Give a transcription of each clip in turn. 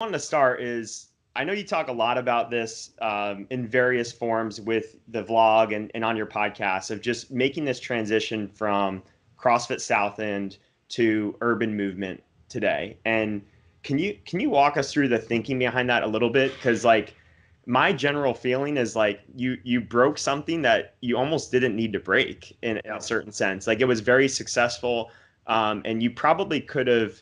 wanted to start is I know you talk a lot about this in various forms with the vlog and on your podcast of just making this transition from CrossFit South End to Urban Movement today. And can you walk us through the thinking behind that a little bit? Because like my general feeling is like you broke something that you almost didn't need to break in a certain sense. Like it was very successful, and you probably could have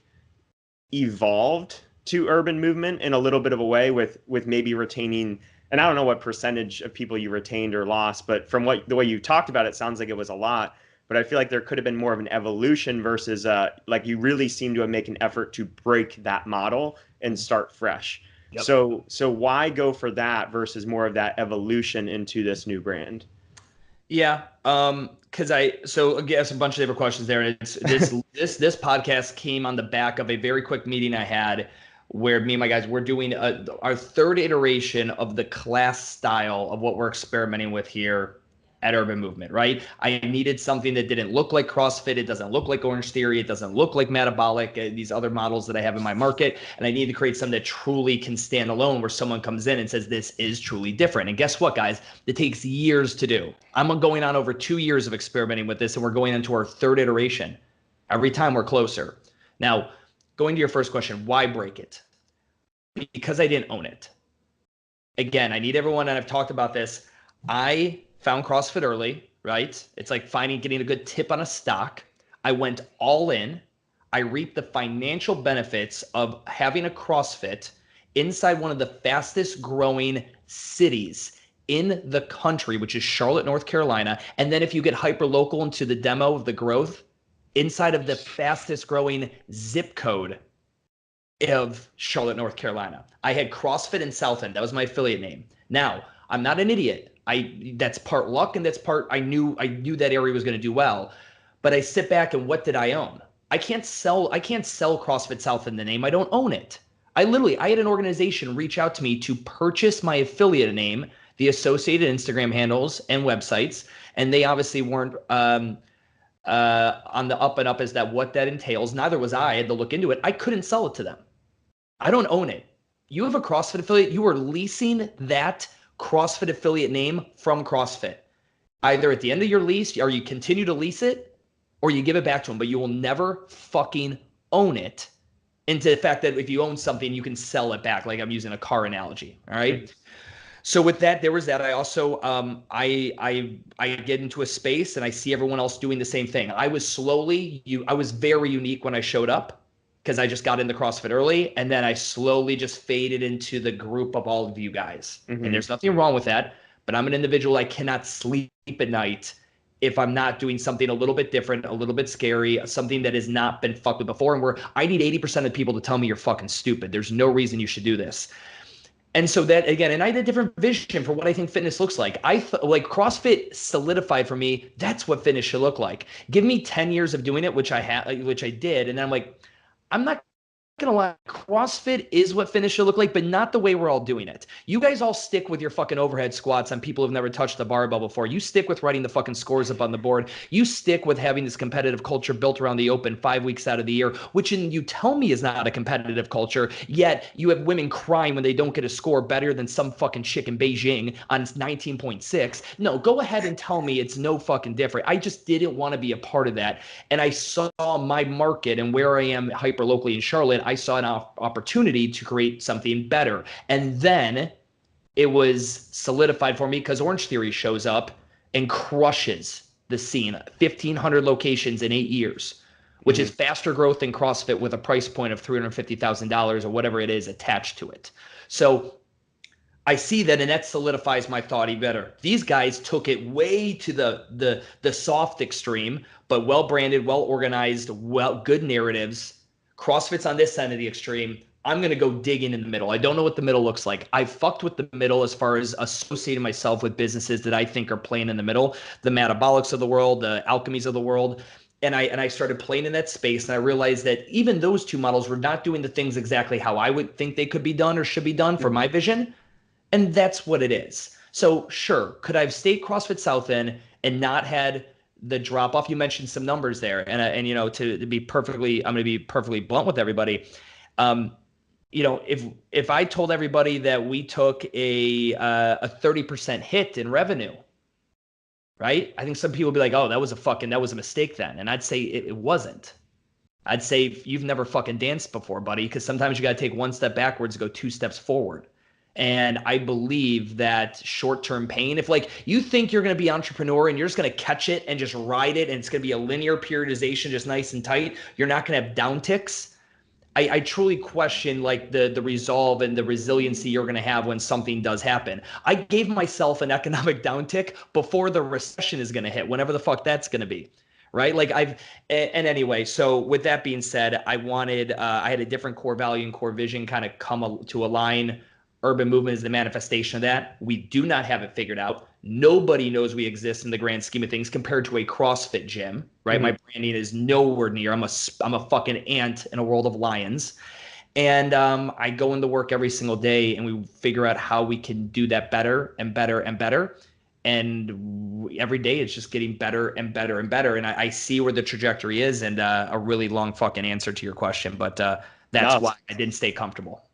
evolved to urban movement in a little bit of a way with maybe retaining, and I don't know what percentage of people you retained or lost, but from what the way you talked about it sounds like it was a lot. But I feel like there could have been more of an evolution versus like you really seem to make an effort to break that model and start fresh. Yep. So why go for that versus more of that evolution into this new brand? Yeah. Cause so again, a bunch of different questions there. And it's this podcast came on the back of a very quick meeting I had where me and my guys were doing our third iteration of the class style of what we're experimenting with here at Urban Movement, right? I needed something that didn't look like CrossFit. It doesn't look like Orange Theory. It doesn't look like Metabolic, these other models that I have in my market. And I need to create something that truly can stand alone where someone comes in and says, this is truly different. And guess what, guys? It takes years to do. I'm going on over 2 years of experimenting with this, and we're going into our third iteration. Every time we're closer. Now, going to your first question, why break it? Because I didn't own it. Again, I need everyone, and I've talked about this. I found CrossFit early, right? It's like getting a good tip on a stock. I went all in. I reaped the financial benefits of having a CrossFit inside one of the fastest growing cities in the country, which is Charlotte, North Carolina. And then if you get hyper local into the demo of the growth, inside of the fastest growing zip code of Charlotte, North Carolina. I had CrossFit in South End. That was my affiliate name. Now, I'm not an idiot. That's part luck and that's part I knew that area was going to do well. But I sit back and what did I own? I can't sell CrossFit South in the name. I don't own it. I had an organization reach out to me to purchase my affiliate name, the associated Instagram handles and websites, and they obviously weren't on the up and up as that what that entails. Neither was I. I had to look into it. I couldn't sell it to them. I don't own it. You have a CrossFit affiliate. You are leasing that CrossFit affiliate name from CrossFit. Either at the end of your lease, or you continue to lease it, or you give it back to them, but you will never fucking own it. Into the fact that if you own something, you can sell it back. Like I'm using a car analogy. All right. So with that, there was that. I also I get into a space and I see everyone else doing the same thing. I was very unique when I showed up because I just got into CrossFit early, and then I slowly just faded into the group of all of you guys. Mm-hmm. And there's nothing wrong with that, but I'm an individual. I cannot sleep at night if I'm not doing something a little bit different, a little bit scary, something that has not been fucked with before, and where I need 80% of people to tell me you're fucking stupid. There's no reason you should do this. And so that again, and I had a different vision for what I think fitness looks like. Like CrossFit solidified for me. That's what fitness should look like. Give me 10 years of doing it, which I did. And then I'm like, I'm not gonna lie, CrossFit is what fitness should look like, but not the way we're all doing it. You guys all stick with your fucking overhead squats on people who've never touched the barbell before. You stick with writing the fucking scores up on the board. You stick with having this competitive culture built around the open 5 weeks out of the year, which you tell me is not a competitive culture, yet you have women crying when they don't get a score better than some fucking chick in Beijing on 19.6. No, go ahead and tell me it's no fucking different. I just didn't want to be a part of that. And I saw my market and where I am hyper locally in Charlotte, I saw an opportunity to create something better. And then it was solidified for me because Orange Theory shows up and crushes the scene. 1,500 locations in 8 years, which is faster growth than CrossFit with a price point of $350,000 or whatever it is attached to it. So I see that, and that solidifies my thought even better. These guys took it way to the soft extreme, but well branded, well organized, good narratives. CrossFit's on this end of the extreme. I'm going to go digging in the middle. I don't know what the middle looks like. I fucked with the middle as far as associating myself with businesses that I think are playing in the middle, the Metabolics of the world, the Alchemies of the world. And I started playing in that space, and I realized that even those two models were not doing the things exactly how I would think they could be done or should be done for my vision. And that's what it is. So sure, could I have stayed CrossFit South End and not had the drop off? You mentioned some numbers there, and to be perfectly, I'm going to be perfectly blunt with everybody. if I told everybody that we took a 30% hit in revenue, right? I think some people would be like, oh, that was a mistake then. And I'd say it wasn't. I'd say you've never fucking danced before, buddy, because sometimes you got to take one step backwards to go two steps forward. And I believe that short-term pain, if like you think you're going to be an entrepreneur and you're just going to catch it and just ride it and it's going to be a linear periodization, just nice and tight, you're not going to have down ticks. I truly question like the resolve and the resiliency you're going to have when something does happen. I gave myself an economic downtick before the recession is going to hit, whenever the fuck that's going to be. Right. Like and anyway, so with that being said, I had a different core value and core vision kind of come to align. Urban Movement is the manifestation of that. We do not have it figured out. Nobody knows we exist in the grand scheme of things compared to a CrossFit gym, right? Mm-hmm. My branding is nowhere near. I'm a fucking ant in a world of lions. And I go into work every single day and we figure out how we can do that better and better and better. And every day it's just getting better and better and better. And I see where the trajectory is, and a really long fucking answer to your question. But that's why I didn't stay comfortable.